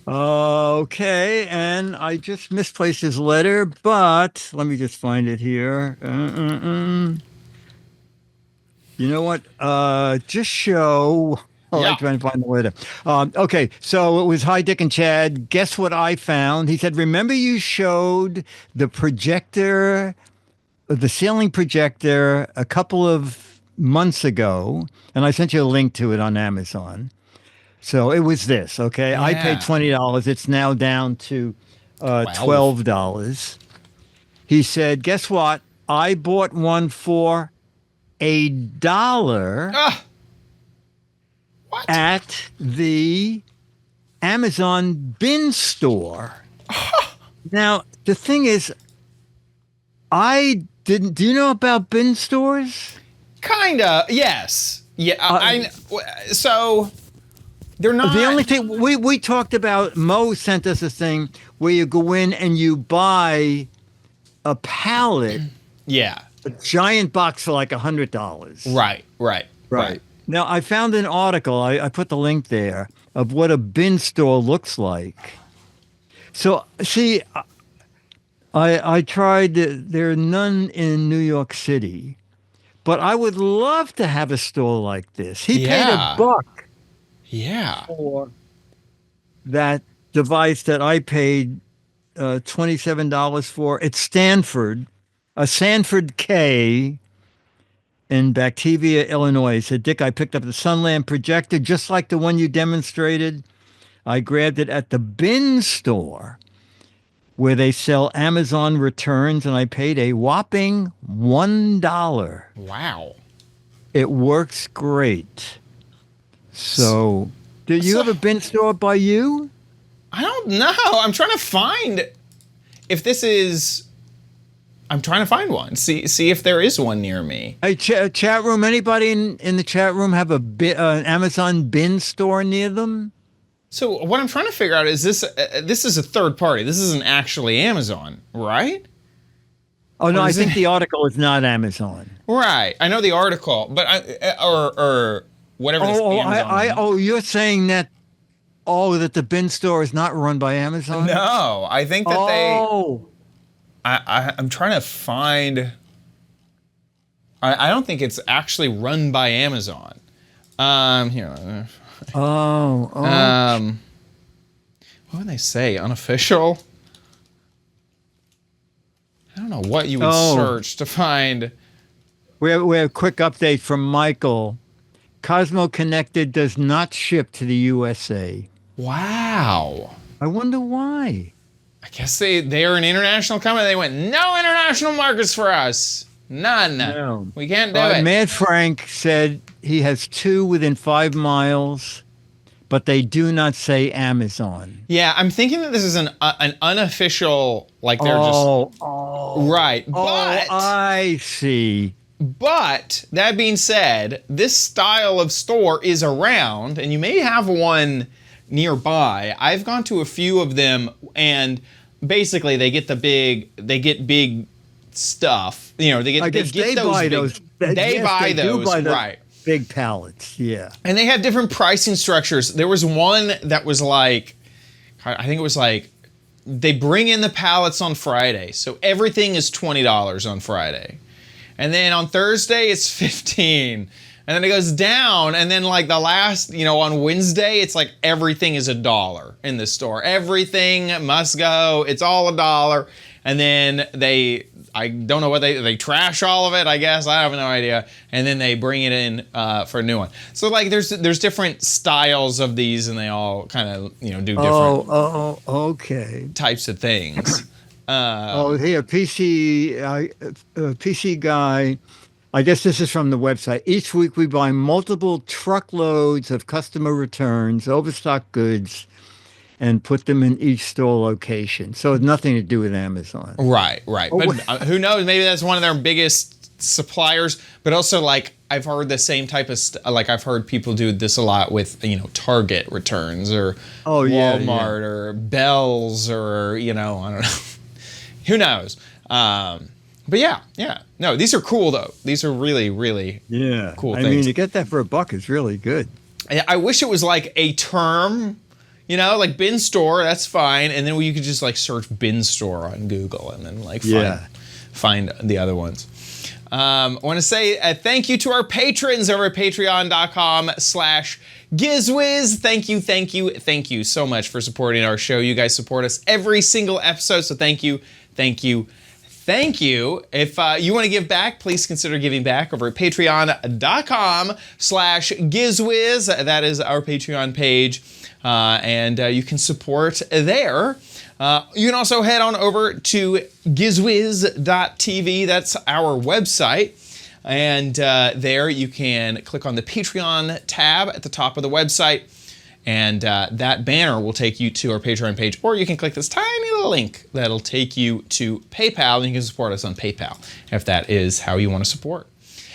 Okay, and I just misplaced his letter, but let me just find it here. You know what? Just show. I'm trying to find the letter. Okay, so it was Hi, Dick and Chad. Guess what I found? He said, remember you showed the projector, the ceiling projector, a couple of months ago, and I sent you a link to it on Amazon. So it was this, okay? Yeah. I paid $20. It's now down to $12. He said, guess what? I bought one for $1 at the Amazon bin store. Now, the thing is, do you know about bin stores? Kinda, yes. Yeah, so... They're not. The only thing we talked about, Mo sent us a thing where you go in and you buy a pallet. Yeah. A giant box for like $100. Right. Now, I found an article, I put the link there, of what a bin store looks like. So, see, I tried, there are none in New York City, but I would love to have a store like this. He paid $1. Yeah. For that device that I paid $27 for at Stanford, a Sanford K in Batavia, Illinois. He said, Dick, I picked up the Sunland projector just like the one you demonstrated. I grabbed it at the bin store where they sell Amazon returns, and I paid a whopping $1. Wow. It works great. So, do you have a bin store by you? I don't know. I'm trying to find if this is. I'm trying to find one. See if there is one near me. Hey, chat room. Anybody in the chat room have an Amazon bin store near them? So what I'm trying to figure out is this. This is a third party. This isn't actually Amazon, right? Oh no, I think the article is not Amazon. Right. I know the article, but or whatever. You're saying that. Oh, that the bin store is not run by Amazon? No, I think that they. I'm trying to find. I don't think it's actually run by Amazon. Here. What would they say? Unofficial? I don't know what you would search to find. We have a quick update from Michael. Cosmo Connected does not ship to the USA. Wow. I wonder why. I guess they are an international company. They went, no international markets for us. None. No. We can't do it. Mad Frank said he has 2 within 5 miles, but they do not say Amazon. Yeah, I'm thinking that this is an unofficial, like they're right. But I see. But that being said, this style of store is around, and you may have one nearby. I've gone to a few of them, and basically they get big stuff. You know, they buy those. They buy those, right? Big pallets, yeah. And they have different pricing structures. There was one that was like, I think it was like, they bring in the pallets on Friday, so everything is $20 on Friday. And then on Thursday, it's $15. And then it goes down, and then like the last, on Wednesday, it's like everything is $1 in the store. Everything must go, it's all $1. And then I don't know what they trash all of it, I guess. I have no idea. And then they bring it in for a new one. So like there's different styles of these, and they all kind of, do different okay. types of things. Here, PC guy. I guess this is from the website. Each week we buy multiple truckloads of customer returns, overstock goods, and put them in each store location. So it's nothing to do with Amazon. Right. But who knows? Maybe that's one of their biggest suppliers. But also, like, I've heard the same type of like I've heard people do this a lot with Target returns or Walmart or Bell's or I don't know. Who knows? But yeah. No, these are cool though. These are really, really cool things. I mean, to get that for $1 is really good. I wish it was like a term. Like bin store, that's fine. And then you could just like search bin store on Google and then like find the other ones. I want to say thank you to our patrons over at patreon.com/Giz Wiz. Thank you so much for supporting our show. You guys support us every single episode, so thank you. If you want to give back, please consider giving back over at patreon.com/Giz Wiz. That is our Patreon page. And you can support there. You can also head on over to gizwiz.tv. That's our website. And there you can click on the Patreon tab at the top of the website. And that banner will take you to our Patreon page. Or you can click this tiny little link that'll take you to PayPal. And you can support us on PayPal if that is how you want to support.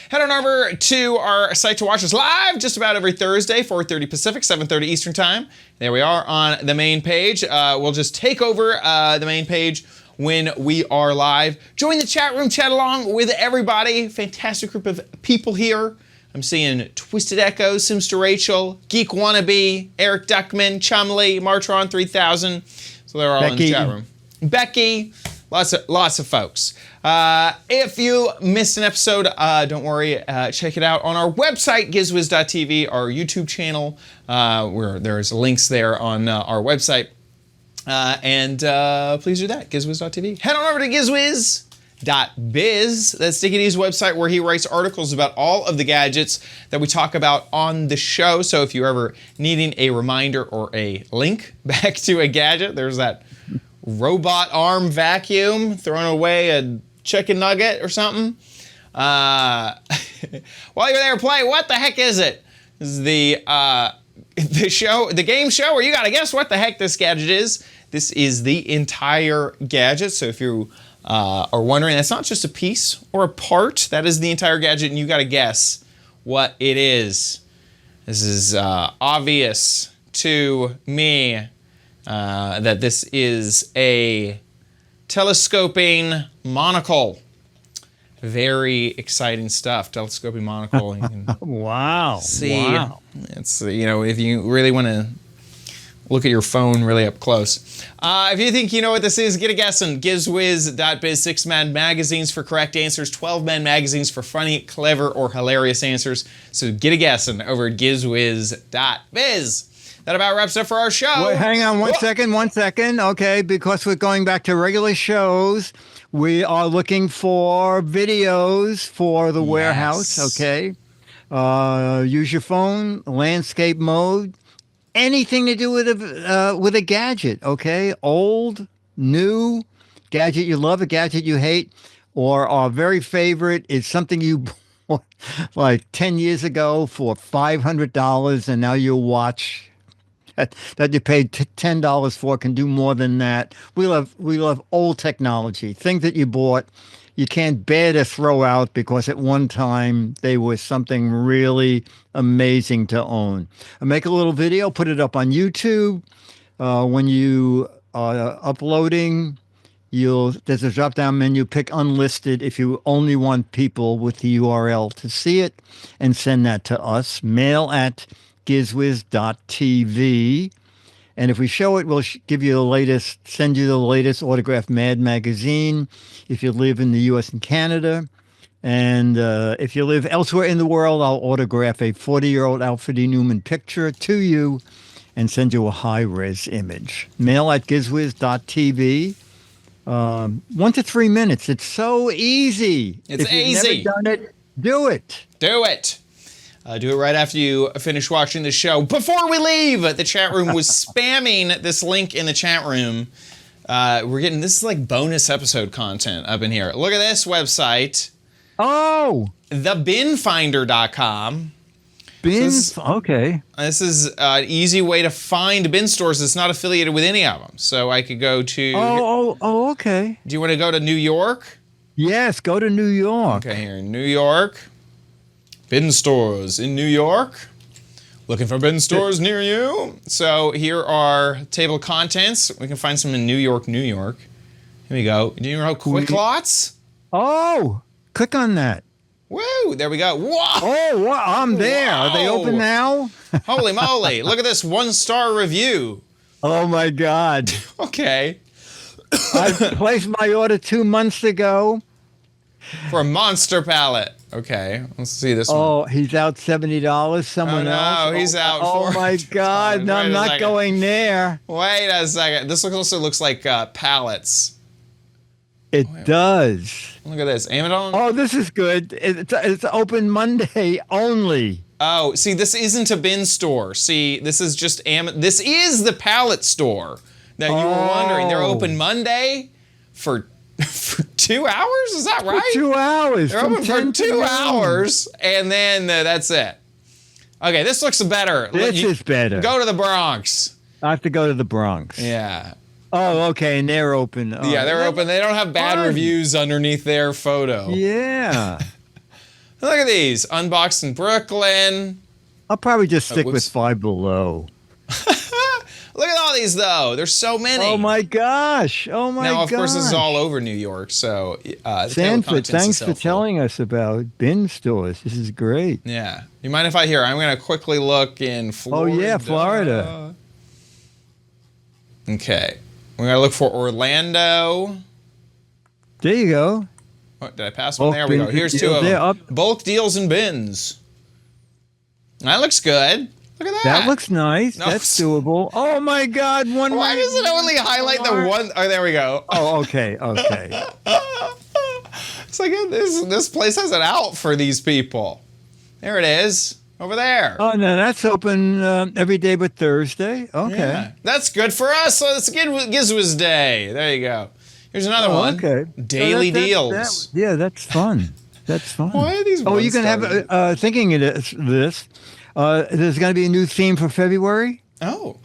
Head on over to our site to watch us live just about every Thursday, 4:30 Pacific, 7:30 Eastern Time. There we are on the main page. We'll just take over the main page when we are live. Join the chat room, chat along with everybody. Fantastic group of people here. I'm seeing Twisted Echo, Simster Rachel, Geek Wannabe, Eric Duckman, Chumley, Martron 3000. So they're all in the chat room. Becky. Lots of folks. If you missed an episode, don't worry. Check it out on our website, gizwiz.tv, our YouTube channel, where there's links there on our website. And please do that, gizwiz.tv. Head on over to gizwiz.biz. That's Dickie D's website, where he writes articles about all of the gadgets that we talk about on the show. So if you're ever needing a reminder or a link back to a gadget, there's that robot arm vacuum, throwing away a chicken nugget or something. While you're there playing, what the heck is it? This is the game show where you gotta guess what the heck this gadget is. This is the entire gadget. So if you are wondering, that's not just a piece or a part. That is the entire gadget, and you gotta guess what it is. This is obvious to me. That this is a telescoping monocle. Very exciting stuff. Telescoping monocle. You can wow. See. Wow. It's, if you really want to look at your phone really up close. If you think you know what this is, get a guess on gizwiz.biz. 6-man magazines for correct answers. 12-man magazines for funny, clever, or hilarious answers. So get a guess on over at gizwiz.biz. That about wraps it up for our show. Wait, hang on one second. Okay, because we're going back to regular shows, we are looking for videos for the warehouse, okay? Use your phone, landscape mode, anything to do with a gadget, okay? Old, new, gadget you love, a gadget you hate, or our very favorite is something you bought like 10 years ago for $500, and now your watch that you paid $10 for can do more than that. We love old technology, things that you bought you can't bear to throw out because at one time they were something really amazing to own. I make a little video, put it up on YouTube. When you are uploading, there's a drop-down menu, pick unlisted if you only want people with the URL to see it, and send that to us. mail@gizwiz.tv. And if we show it, we'll give you send you the latest autographed Mad magazine if you live in the U.S. and Canada. And if you live elsewhere in the world, I'll autograph a 40-year-old Alfred E. Newman picture to you and send you a high-res image. mail@gizwiz.tv. 1 to 3 minutes. It's so easy. It's if you've easy. Never done it, do it. Do it. Do it right after you finish watching the show. Before we leave, the chat room was spamming this link in the chat room. This is like bonus episode content up in here. Look at this website. Oh! Thebinfinder.com. Okay. This is an easy way to find bin stores that's not affiliated with any of them. So I could go to... Okay. Do you want to go to New York? Yes, go to New York. Okay, here in New York. Bin stores in New York. Looking for bin stores near you. So here are table of contents. We can find some in New York, New York. Here we go. Do you know Quick Lots? Oh, click on that. Woo, there we go. Whoa. Oh, wow, I'm there. Wow. Are they open now? Holy moly. Look at this 1-star review. Oh, my God. Okay. I placed my order 2 months ago. For a monster pallet. Okay, let's see this one. Oh, he's out $70. Someone else? No, he's out. Oh my God! No, I'm not going there. Wait a second. This also looks like pallets. It does. Look at this. Amazon. Oh, this is good. It's open Monday only. Oh, see, this isn't a bin store. See, this is just This is the pallet store that you were wondering. They're open Monday for 2 hours? Is that right? For 2 hours. They're open for 2 hours, and then that's it. Okay, this looks better. This is better. Go to the Bronx. I have to go to the Bronx. Yeah. Oh, okay, and they're open. Oh, Yeah, they're open. They don't have bad reviews underneath their photo. Yeah. Look at these. Unboxed in Brooklyn. I'll probably just stick with Five Below. Look at all these, though. There's so many. Oh, my gosh. Oh, my gosh. Now, of course, this is all over New York, so... Sanford, thanks for telling us about bin stores. This is great. Yeah. You mind if I'm going to quickly look in Florida? Oh, yeah, Florida. Okay. We're going to look for Orlando. There you go. Oh, did I pass one? There we go. Here's two of them. Bulk deals and bins. That looks good. Look at that. That looks nice. No. That's doable. Oh, my God. Why does it only highlight the one? Oh, there we go. Oh, okay. Okay. It's like this place has it out for these people. There it is. Over there. Oh, no, that's open every day but Thursday. Okay. Yeah. That's good for us. So it's Giz Wiz Day. There you go. Here's another one. Okay. Daily deals. Yeah, that's fun. That's fun. Why are these? Oh, you can have thinking of this. There's going to be a new theme for February. Oh,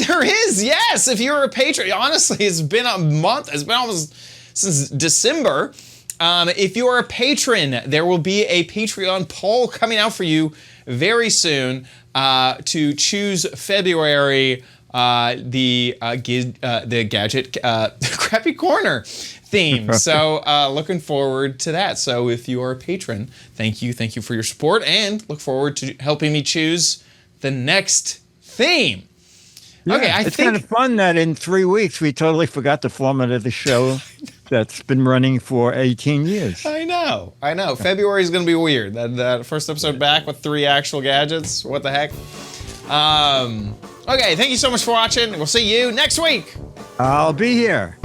there is. Yes, if you're a patron. Honestly, it's been a month. It's been almost since December. If you're a patron, there will be a Patreon poll coming out for you very soon to choose February the gadget crappy corner theme. So looking forward to that. So if you are a patron, thank you for your support, and look forward to helping me choose the next theme. Yeah, okay, it's kind of fun that in 3 weeks we totally forgot the format of the show that's been running for 18 years. I know. February is going to be weird. That first episode back with 3 actual gadgets. What the heck? Okay, thank you so much for watching. We'll see you next week. I'll be here.